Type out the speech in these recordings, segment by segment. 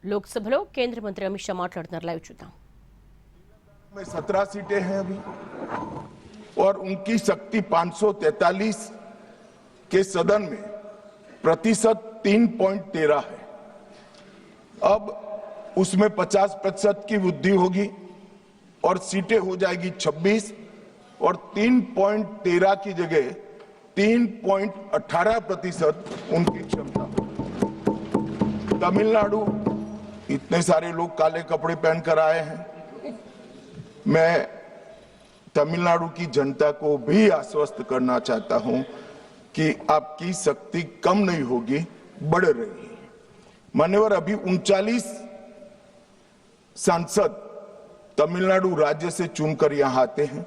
లోక్సభలో కేంద్ర మంత్రి అమిత్ షా మాట్లాడుతున్నారు. లైవ్ చూద్దాం. में 17 सीटें हैं अभी और उनकी शक्ति 543 के सदन में प्रतिशत 3.13 है। अब उसमें 50% की वृद्धि होगी और सीटें हो जाएगी 26 और 3.13 की जगह 3.18% उनकी क्षमता होगी। तमिलनाडु, इतने सारे लोग काले कपड़े पहनकर आए हैं। मैं तमिलनाडु की जनता को भी आश्वस्त करना चाहता हूं कि आपकी शक्ति कम नहीं होगी, बढ़ रही है। मान्यवर, अभी 39 सांसद तमिलनाडु राज्य से चुनकर यहां आते हैं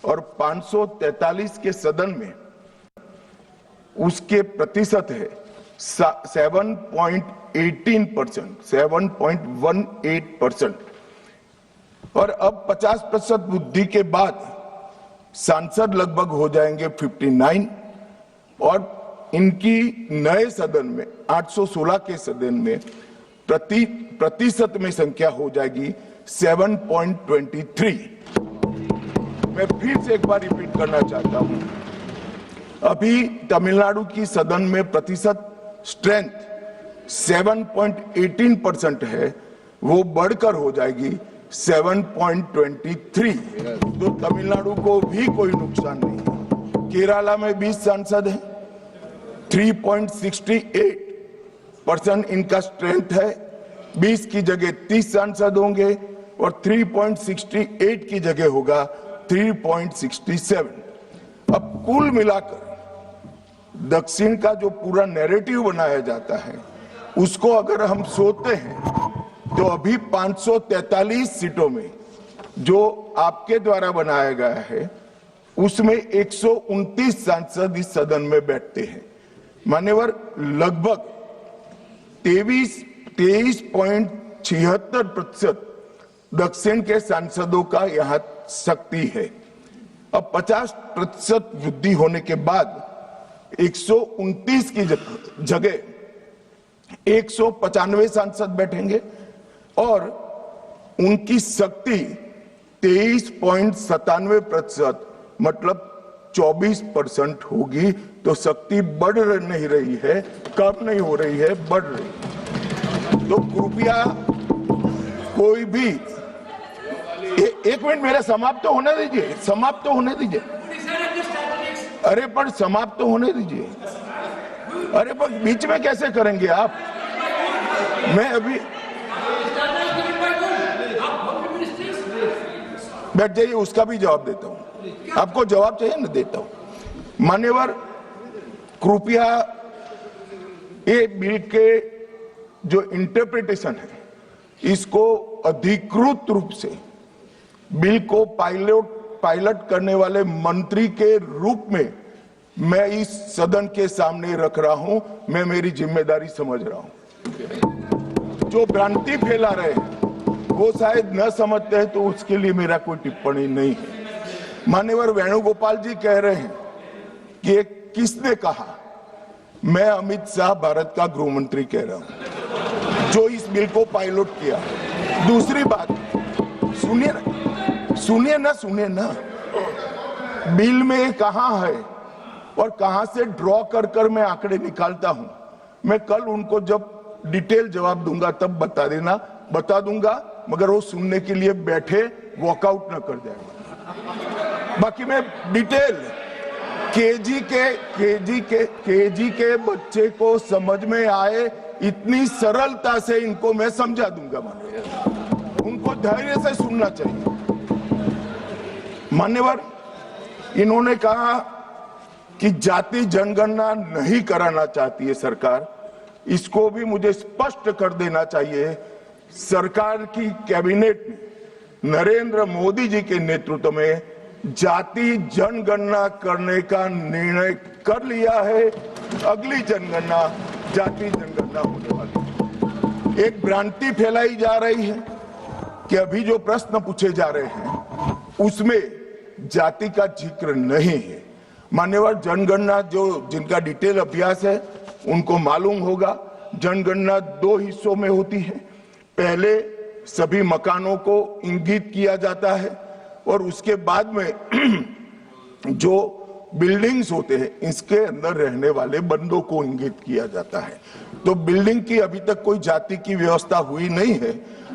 और 543 के सदन में उसके प्रतिशत है 7.18%, 7.18%। और अब 50% वृद्धि के बाद सांसद लगभग हो जाएंगे 59 और इनकी नए सदन में 816 के सदन में प्रतिशत में संख्या हो जाएगी 7.23। मैं फिर से एक बार रिपीट करना चाहता हूं, अभी तमिलनाडु की सदन में प्रतिशत स्ट्रेंथ 7.18% है, वो बढ़कर हो जाएगी 7.23। तो तमिलनाडु को भी कोई नुकसान नहीं है। केरला में 20 सांसद हैं, 3.68% इनका स्ट्रेंथ है। 20 की जगह 30 सांसद होंगे और 3.68 की जगह होगा 3.67। अब कुल मिलाकर दक्षिण का जो पूरा नैरेटिव बनाया जाता है उसको अगर हम सोचते हैं तो अभी 543 सीटों में जो आपके द्वारा बनाया गया है उसमें 129 सांसद इस सदन में बैठते हैं। मान्यवर, लगभग 23.76% दक्षिण के सांसदों का यहां शक्ति है। अब 50% वृद्धि होने के बाद 129 की जगह 195 सांसद बैठेंगे और उनकी शक्ति 23.97%, मतलब 24% होगी। तो शक्ति बढ़ नहीं रही है, कम नहीं हो रही है, बढ़ रही है। तो कृपया कोई भी एक मिनट मेरा समाप्त तो होने दीजिए, समाप्त तो होने दीजिए। अरे पर समाप्त तो होने दीजिए। अरे पर बीच में कैसे करेंगे आप? मैं अभी बैठ जाइए, उसका भी जवाब देता हूं। आपको जवाब चाहिए ना, देता हूं। मान्यवर, कृपया ये बिल के जो इंटरप्रिटेशन है इसको अधिकृत रूप से बिल को पायलट करने वाले मंत्री के रूप में मैं इस सदन के सामने रख रहा हूं। मैं मेरी जिम्मेदारी समझ रहा हूं। जो भ्रांति फैला रहे हैं वो शायद न समझते हैं, तो उसके लिए मेरा कोई टिप्पणी नहीं है। मान्यवर वेणुगोपाल जी कह रहे हैं कि किसने कहा? मैं अमित शाह भारत का गृह मंत्री कह रहा हूं जो इस बिल को पायलट किया। दूसरी बात, सुनिए ना, बिल में कहां है और कहां से ड्रॉ कर मैं आंकड़े निकालता हूं। मैं कल उनको जब डिटेल जवाब दूंगा तब बता दूंगा, मगर वो सुनने के लिए बैठे वॉकआउट न कर जाएगा। बाकी मैं डिटेल केजी के बच्चे को समझ में आए इतनी सरलता से इनको मैं समझा दूंगा। उनको धैर्य से सुनना चाहिए। मान्यवर, इन्होंने कहा कि जाति जनगणना नहीं कराना चाहती है सरकार। इसको भी मुझे स्पष्ट कर देना चाहिए। सरकार की कैबिनेट ने नरेंद्र मोदी जी के नेतृत्व में जाति जनगणना करने का निर्णय कर लिया है। अगली जनगणना जाति जनगणना होने वाली है। एक भ्रांति फैलाई जा रही है कि अभी जो प्रश्न पूछे जा रहे हैं उसमें जाति का जिक्र नहीं है। मान्यवर, जनगणना जिनका डिटेल अभ्यास है उनको मालूम होगा, जनगणना 2 हिस्सों में होती है। पहले सभी मकानों को इंगित किया जाता है और उसके बाद में जो बिल्डिंग्स होते हैं इसके अंदर रहने वाले बंदों को इंगित किया जाता है। तो बिल्डिंग की अभी तक कोई जाति की व्यवस्था हुई नहीं है,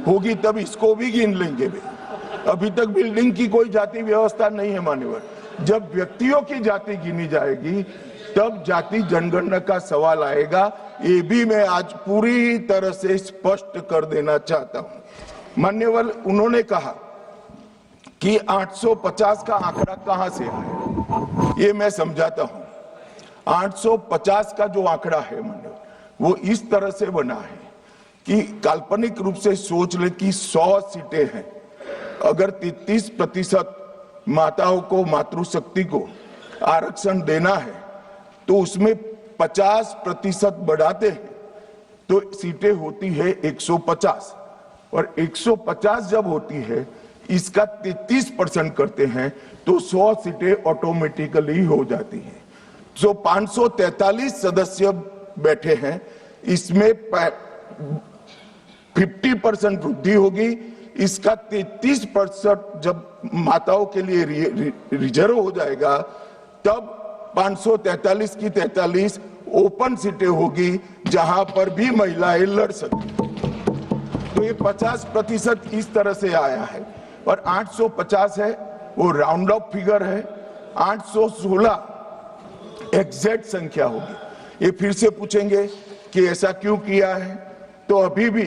होगी तब इसको भी गिन लेंगे वे। अभी तक बिल्डिंग की कोई जाति व्यवस्था नहीं है मान्यवर। जब व्यक्तियों की जाति गिनी जाएगी तब जाति जनगणना का सवाल आएगा। ये भी मैं आज पूरी तरह से स्पष्ट कर देना चाहता हूं। मान्यवर, उन्होंने कहा कि 850 का आंकड़ा कहां से आया, ये मैं समझाता हूं। 850 का जो आंकड़ा है मान्यवर, वो इस तरह से बना है कि काल्पनिक रूप से सोच ले कि 100 सीटें हैं, अगर 33% माताओं को, मातृशक्ति को आरक्षण देना है तो उसमें 50% बढ़ाते हैं तो सीटें होती है 150, और 150 जब होती है इसका 33% करते हैं तो 100 सीटें ऑटोमेटिकली हो जाती हैं। जो 543 सदस्य बैठे हैं इसमें 50% वृद्धि होगी। इसका 33% जब माताओं के लिए रिजर्व हो जाएगा तब 543 की 43 ओपन सीटें होगी जहां पर भी महिलाएं लड़ सकती। तो ये 50% इस तरह से आया है। और 850 है वो राउंड ऑफ फिगर है, 816 एग्जैक्ट संख्या होगी। ये फिर से पूछेंगे कि ऐसा क्यों किया है, तो अभी भी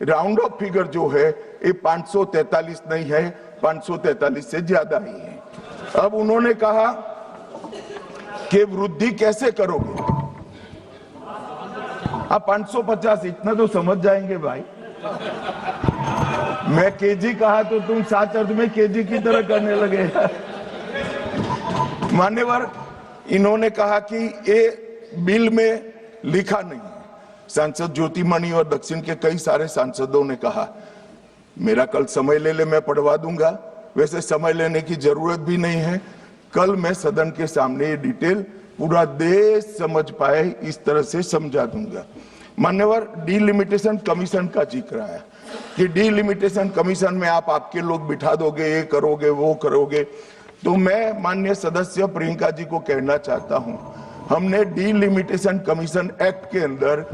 राउंड ऑफ फिगर जो है ये 543 नहीं है, 543 से ज्यादा ही है। अब उन्होंने कहा कि वृद्धि कैसे करोगे। आप 550 इतना तो समझ जाएंगे भाई। मैं केजी कहा तो तुम 7 अर्थ में केजी की तरह करने लगे। मान्यवर, इन्होंने कहा कि ये बिल में लिखा नहीं है। सांसद ज्योतिमणि और दक्षिण के कई सारे सांसदों ने कहा, मेरा कल समय ले ले, मैं पढ़वा दूंगा। वैसे समय लेने की जरूरत भी नहीं है, कल मैं सदन के सामने ये डिटेल पूरा देश समझ पाए इस तरह से समझा दूंगा। मान्यवर, डीलिमिटेशन कमीशन का जिक्र आया कि डीलिमिटेशन कमीशन में आप आपके लोग बिठा दोगे, ये करोगे, वो करोगे। तो मैं माननीय सदस्य प्रियंका जी को कहना चाहता हूं, हमने डीलिमिटेशन कमीशन एक्ट के अंदर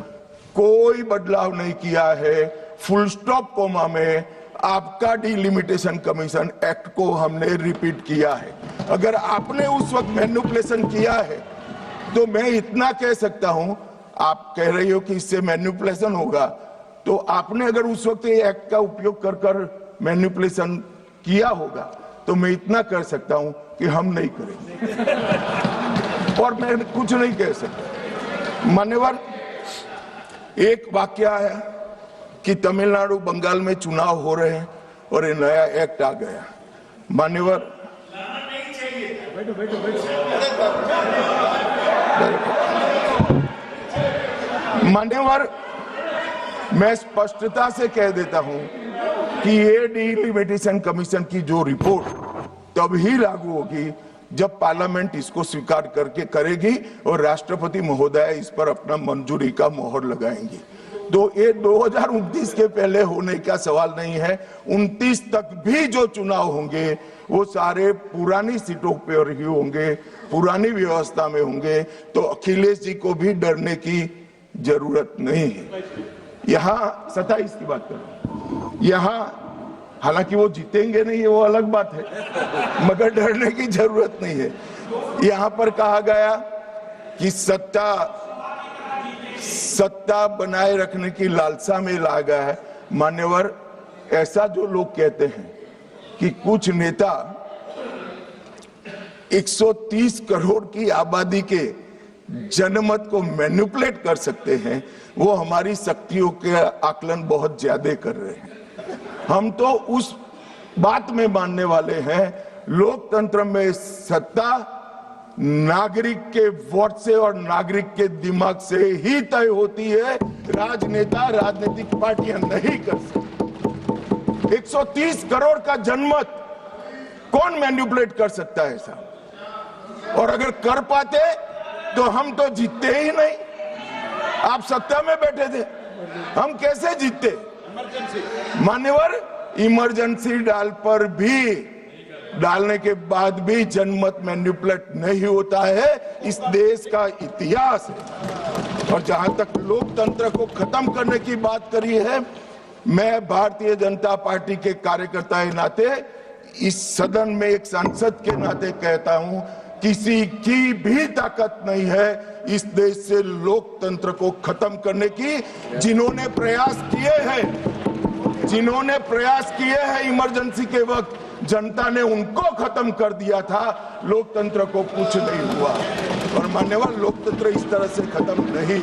कोई बदलाव नहीं किया है। फुल स्टॉप कोमा में आपका डीलिमिटेशन कमीशन एक्ट को हमने रिपीट किया है। अगर आपने उस वक्त मैनिपुलेशन किया है तो मैं इतना कह सकता हूं, आप कह रही हो कि इससे मैनिपुलेशन होगा, तो आपने अगर उस वक्त ये एक्ट का उपयोग कर कर मैनिपुलेशन किया होगा तो मैं इतना कर सकता हूं कि हम नहीं करेंगे और मैं कुछ नहीं कह सकता। मान्यवर, एक वाक्य आया कि तमिलनाडु, बंगाल में चुनाव हो रहे हैं और ये नया एक्ट आ गया। मान्यवर, मान्यवर, मैं स्पष्टता से कह देता हूं कि ये डीलिमिटेशन कमीशन की जो रिपोर्ट तभी लागू होगी जब पार्लियामेंट इसको स्वीकार करके करेगी और राष्ट्रपति महोदय इस पर अपना मंजूरी का मोहर लगाएंगी। तो ये 2029 के पहले होने का सवाल नहीं है। 29 तक भी जो चुनाव होंगे वो सारे पुरानी सीटों पर ही होंगे, पुरानी व्यवस्था में होंगे। तो अखिलेश जी को भी डरने की जरूरत नहीं है। यहाँ 27 की बात करो, यहाँ हालांकि वो जीतेंगे नहीं है, वो अलग बात है, मगर डरने की जरूरत नहीं है। यहाँ पर कहा गया कि सत्ता बनाए रखने की लालसा में ला गया है। मान्यवर, ऐसा जो लोग कहते हैं कि कुछ नेता 130 करोड़ की आबादी के जनमत को मैनिपुलेट कर सकते हैं, वो हमारी शक्तियों के आकलन बहुत ज्यादा कर रहे हैं। हम तो उस बात में मानने वाले हैं, लोकतंत्र में सत्ता नागरिक के वोट से और नागरिक के दिमाग से ही तय होती है। राजनेता, राजनीतिक पार्टियां नहीं कर सकती। 130 करोड़ का जनमत कौन मैनिपुलेट कर सकता है ऐसा? और अगर कर पाते तो हम तो जीतते ही नहीं। आप सत्ता में बैठे थे, हम कैसे जीतते? मान्यवर, इमरजेंसी डालने के बाद भी जनमत मैनिपुलेट नहीं होता है, इस देश का इतिहास है। और जहां तक लोकतंत्र को खत्म करने की बात करी है, मैं भारतीय जनता पार्टी के कार्यकर्ता के नाते, इस सदन में एक सांसद के नाते कहता हूं, किसी की भी ताकत नहीं है इस देश से लोकतंत्र को खत्म करने की। जिन्होंने प्रयास किए हैं इमरजेंसी के वक्त, जनता ने उनको खत्म कर दिया था, लोकतंत्र को कुछ नहीं हुआ। और मान्यवर, लोकतंत्र इस तरह से खत्म नहीं